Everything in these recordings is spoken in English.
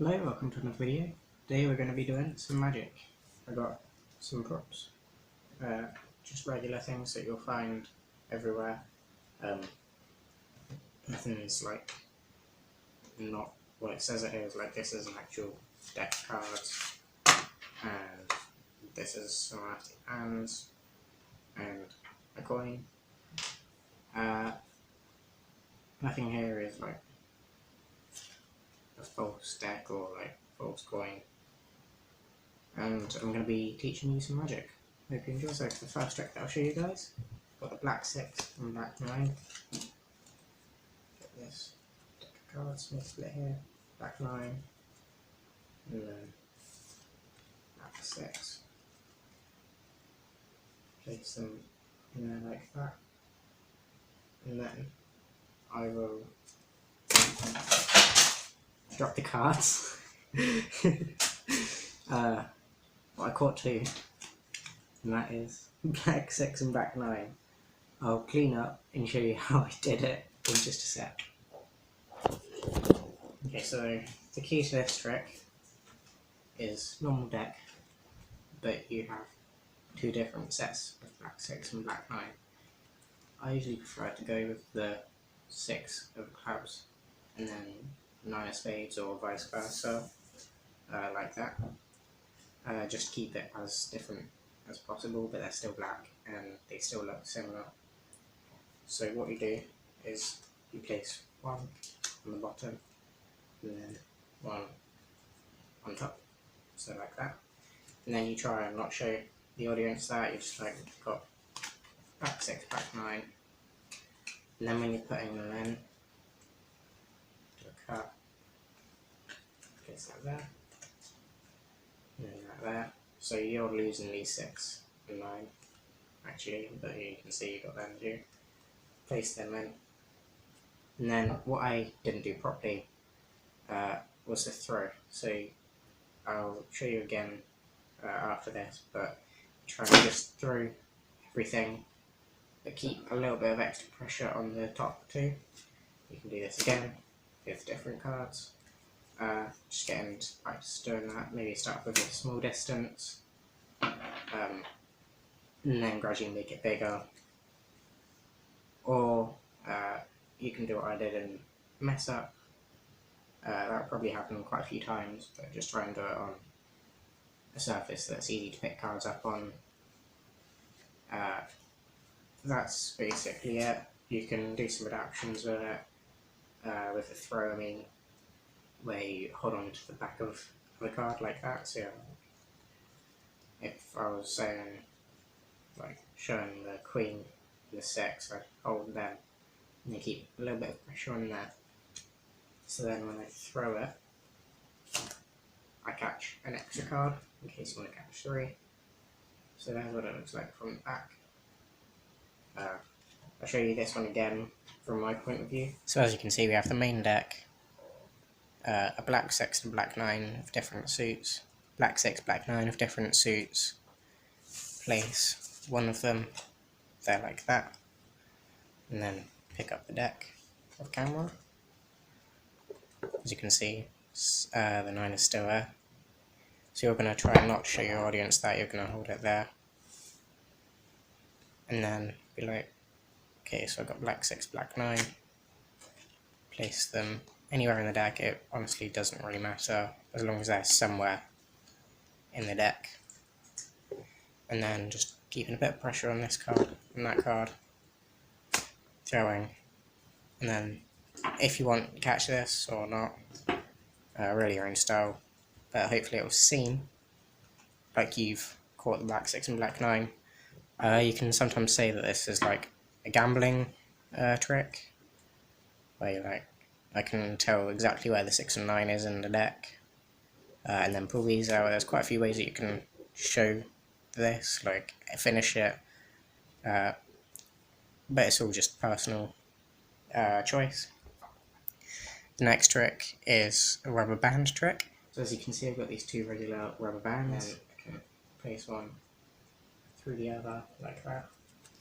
Hello, welcome to another video. Today we're going to be doing some magic. I got some props, just regular things that you'll find everywhere. Nothing's like not what it says it is. Like this is an actual deck of cards, and this is some elastic hands and a coin. Nothing here is like a false deck or like false coin. And I'm going to be teaching you some magic. Hope you enjoy. So the first trick that I'll show you guys, got the black 6 and black 9. Get this deck of cards, make a split here, black 9, and then black 6. Place them in there like that, and then I will drop the cards. I caught 2, and that is black 6 and black 9. I'll clean up and show you how I did it in just a sec. Okay, so the key to this trick is normal deck, but you have 2 different sets of black 6 and black 9. I usually prefer to go with the 6 of clubs and then 9 of spades, or vice versa, like that. Just keep it as different as possible, but they're still black and they still look similar. So what you do is you place 1 on the bottom and then 1 on top, so like that. And then you try and not show the audience that, you just like got black 6, black 9, and then when you're putting them in, do a cut, place that there, and then that there. So you're losing these 6 and 9 actually, but you can see you got them too. Place them in, and then what I didn't do properly was the throw. So I'll show you again after this, but try and just throw everything, but keep a little bit of extra pressure on the top too. You can do this again with different cards. Just getting practice doing that. Maybe start with a small distance, and then gradually make it bigger. Or you can do what I did and mess up. That'll probably happen quite a few times, but just try and do it on a surface that's easy to pick cards up on. That's basically it. You can do some adaptations with it, with the throw, I mean, where you hold on to the back of the card like that. So if I was saying, like showing the queen and the 6, I'd hold them and you keep a little bit of pressure on there. So then when I throw it, I catch an extra card in case you want to catch 3. So that's what it looks like from the back. I'll show you this one again from my point of view. So as you can see, we have the main deck, a black 6 and black 9 of different suits, black 6, black 9 of different suits. Place one of them there like that, and then pick up the deck off camera. As you can see, the 9 is still there. So you're going to try and not show your audience that, you're going to hold it there. And then be like, okay, so I've got black 6, black 9. Place them anywhere in the deck. It honestly doesn't really matter, as long as they're somewhere in the deck. And then just keeping a bit of pressure on this card and that card. Throwing. And then if you want to catch this or not, really your own style. But hopefully it will seem like you've caught the black 6 and black 9. You can sometimes say that this is like a gambling trick, where you're like, I can tell exactly where the 6 and 9 is in the deck, and then pull these out. There's quite a few ways that you can show this, like finish it, but it's all just personal choice. The next trick is a rubber band trick. So as you can see, I've got these 2 regular rubber bands, and I can place one through the other like that.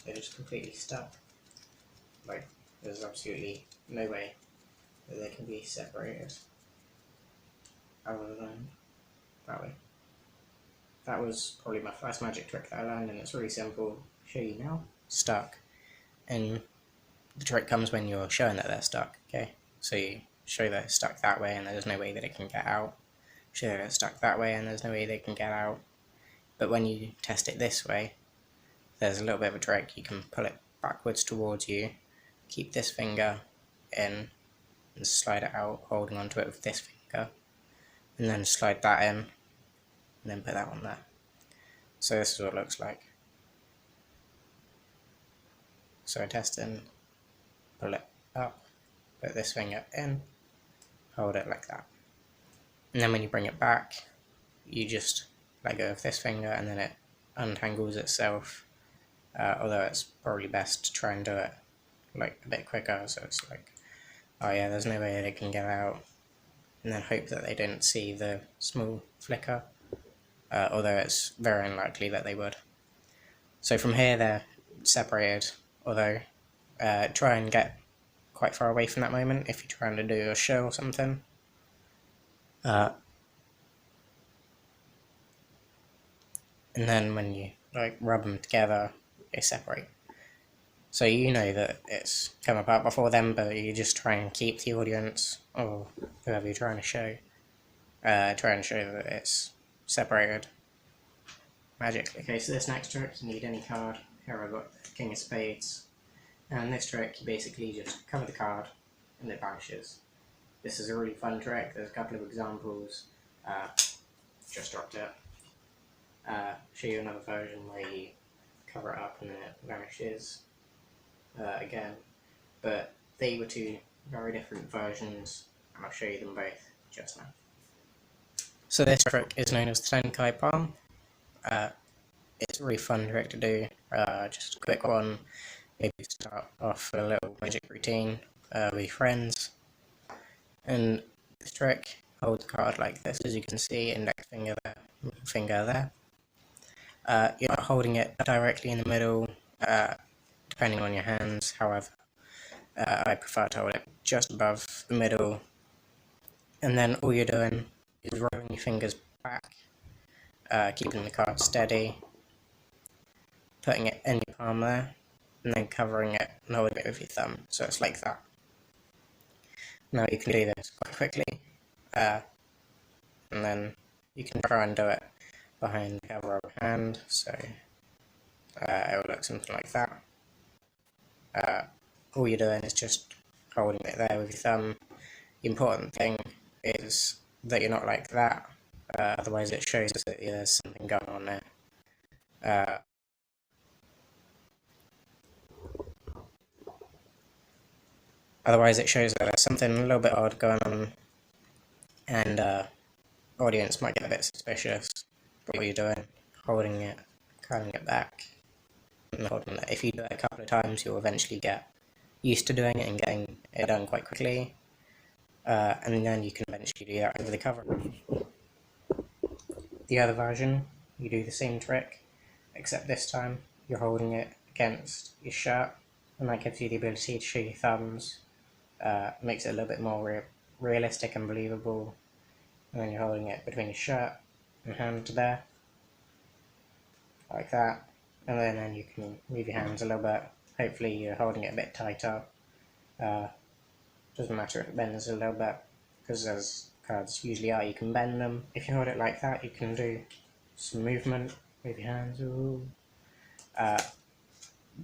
They're just completely stuck. Like, there's absolutely no way that they can be separated. other than that way. That was probably my first magic trick that I learned, and it's really simple. I'll show you now. Stuck. And the trick comes when you're showing that they're stuck, okay? So you show that it's stuck that way and there's no way that it can get out. Show that it's stuck that way and there's no way they can get out. But when you test it this way, there's a little bit of a trick. You can pull it backwards towards you, keep this finger in, and slide it out, holding onto it with this finger, and then slide that in, and then put that on there. So this is what it looks like. So I test in, pull it up, put this finger in, hold it like that. And then when you bring it back, you just let go of this finger and then it untangles itself. Although it's probably best to try and do it like a bit quicker, so it's like, oh yeah, there's no way they can get out, and then hope that they don't see the small flicker, although it's very unlikely that they would. So from here they're separated, although try and get quite far away from that moment if you're trying to do a show or something. And then when you like rub them together, they separate. So you know that it's come apart before then, but you just try and keep the audience, or whoever you're trying to show, try and show that it's separated magically. Okay, so this next trick, you need any card. Here I've got King of Spades. And this trick, you basically just cover the card and it vanishes. This is a really fun trick. There's a couple of examples. Just dropped it. Show you another version where you cover it up and then it vanishes again. But they were two very different versions, and I'll show you them both just now. So this trick is known as the Tenkai Palm. It's a really fun trick to do. Just a quick one. Maybe start off a little magic routine with your friends. And this trick, hold the card like this, as you can see, index finger there, finger there. You're not holding it directly in the middle, depending on your hands. However, I prefer to hold it just above the middle. And then all you're doing is rolling your fingers back, keeping the card steady, putting it in your palm there, and then covering it and holding it with your thumb. So it's like that. Now you can do this quite quickly, and then you can try and do it behind the cover of a hand, so it will look something like that. All you're doing is just holding it there with your thumb. The important thing is that you're not like that, otherwise it shows that there's something going on there. Otherwise it shows that there's something a little bit odd going on, and audience might get a bit suspicious. But what you're doing, holding it, curling it back, and holding it. If you do it a couple of times, you'll eventually get used to doing it and getting it done quite quickly, and then you can eventually do that over the cover. The other version, you do the same trick, except this time you're holding it against your shirt, and that gives you the ability to show your thumbs. Makes it a little bit more realistic and believable. And then you're holding it between your shirt and hand there, like that. And then you can move your hands a little bit. Hopefully you're holding it a bit tighter. Doesn't matter if it bends a little bit, because as cards usually are, you can bend them. If you hold it like that, you can do some movement with your hands. But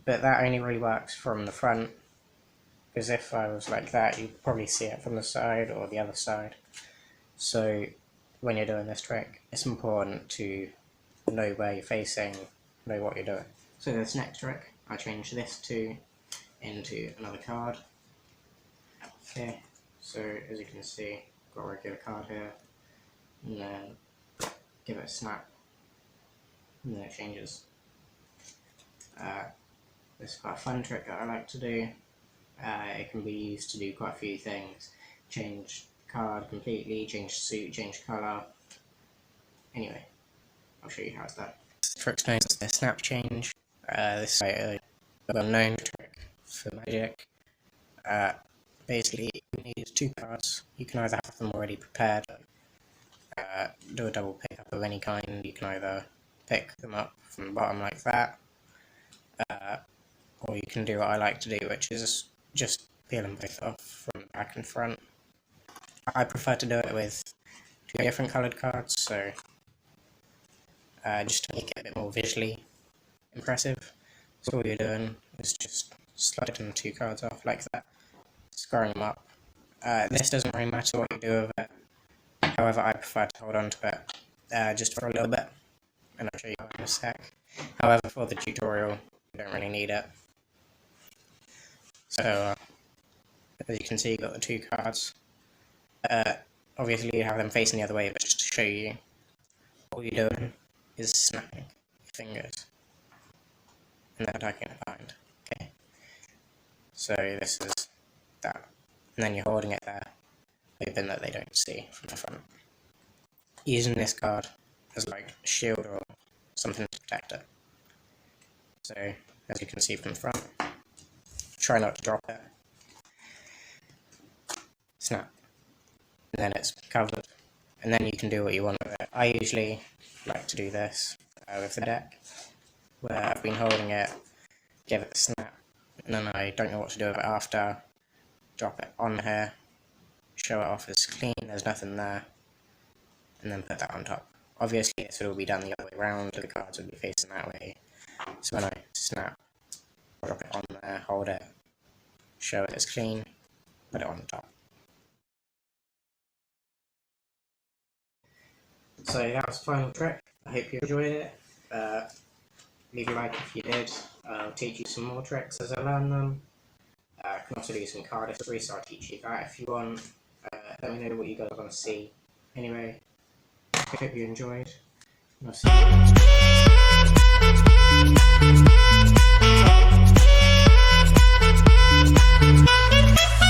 that only really works from the front, because if I was like that, you'd probably see it from the side or the other side. So when you're doing this trick, it's important to know where you're facing, know what you're doing. So this next trick, I changed this into another card. Okay, so as you can see, I've got a regular card here, and then give it a snap, and then it changes. This is quite a fun trick that I like to do. It can be used to do quite a few things. Change the card completely, change the suit, change colour. Anyway, I'll show you how it's done. This trick's known as the snap change. This is a well-known trick for magic. Basically, you need two cards. You can either have them already prepared, do a double pickup of any kind. You can either pick them up from the bottom like that, or you can do what I like to do, which is just peel them both off from back and front. I prefer to do it with 2 different coloured cards, so just to make it a bit more visually impressive. So all you're doing is just sliding the 2 cards off like that, squaring them up. This doesn't really matter what you do with it, however I prefer to hold on to it just for a little bit, and I'll show you in a sec. However, for the tutorial, you don't really need it. So, as you can see, you've got the 2 cards. Obviously you have them facing the other way, but just to show you, all you're doing is snapping your fingers and then tucking it behind. Okay, so this is that, and then you're holding it there, hoping that they don't see from the front. Using this card as like a shield or something to protect it. So, as you can see from the front, try not to drop it. Snap. And then it's covered, and then you can do what you want with it. I usually like to do this with the deck, where I've been holding it, give it a snap, and then I don't know what to do with it after, drop it on here, show it off as clean, there's nothing there, and then put that on top. Obviously this would all be done the other way around, the cards would be facing that way, so when I snap, drop it on there, hold it, show it as clean, put it on the top. So that was the final trick. I hope you enjoyed it. Leave a like if you did. I'll teach you some more tricks as I learn them. I can also do some card history, so I'll teach you that if you want. Let me know what you guys want to see. Anyway, I hope you enjoyed. And I'll see you next time.